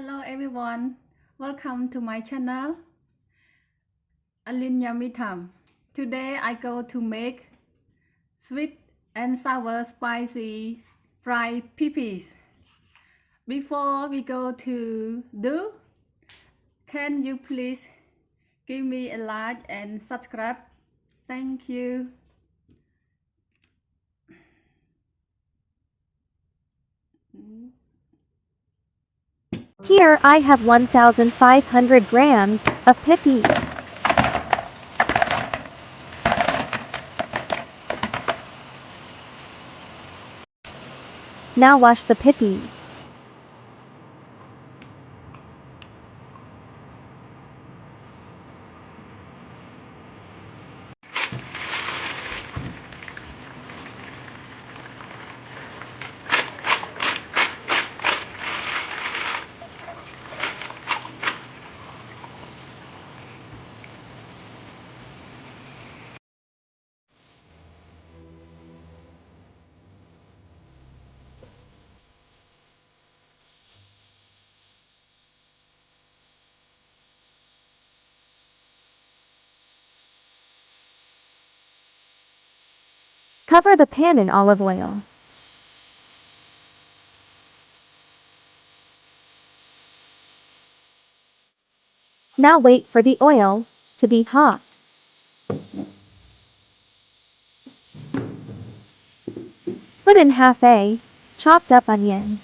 Hello everyone, welcome to my channel Alin Yummy Tham. Today I go to make sweet and sour spicy fried pippies. Before we go to do, can you please give me a like and subscribe? Thank you. Here I have 1,500 grams of Pippies. Now wash the Pippies. Cover the pan in olive oil. Now wait for the oil to be hot. Put in half a chopped up onion.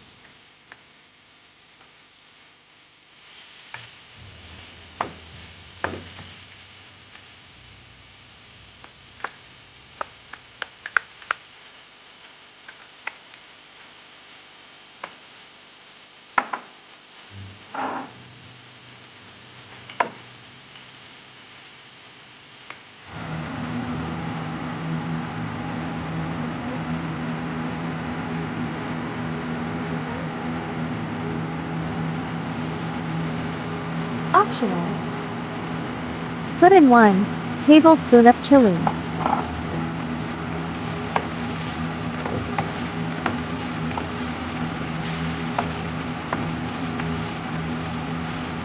Optional. Put in 1 tablespoon of chili.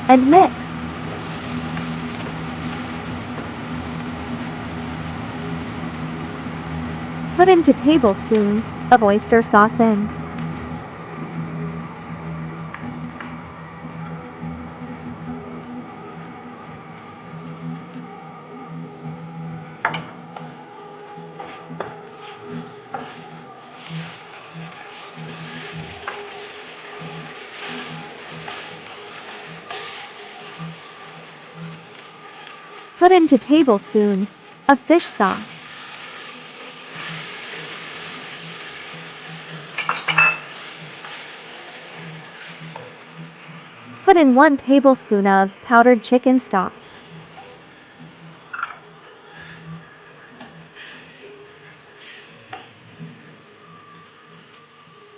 And mix. Put into tablespoon of oyster sauce in. Put into tablespoon of fish sauce. Put in 1 tablespoon of powdered chicken stock.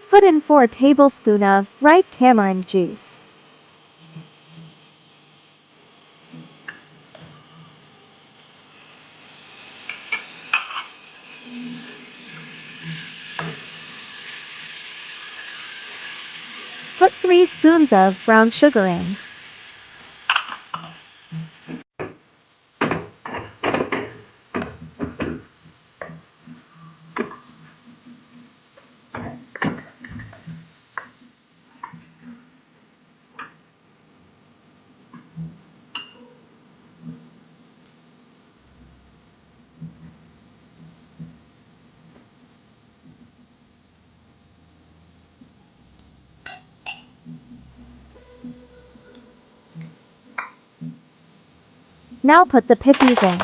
Put in 4 tablespoons of ripe tamarind juice. Put 3 spoons of brown sugar in. Now put the Pippies in.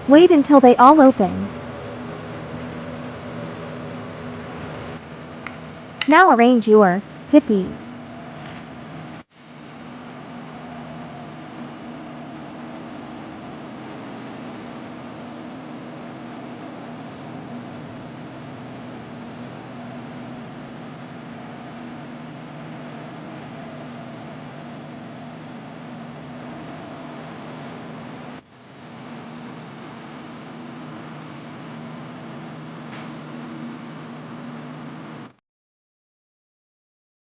Wait until they all open. Now arrange your pippies.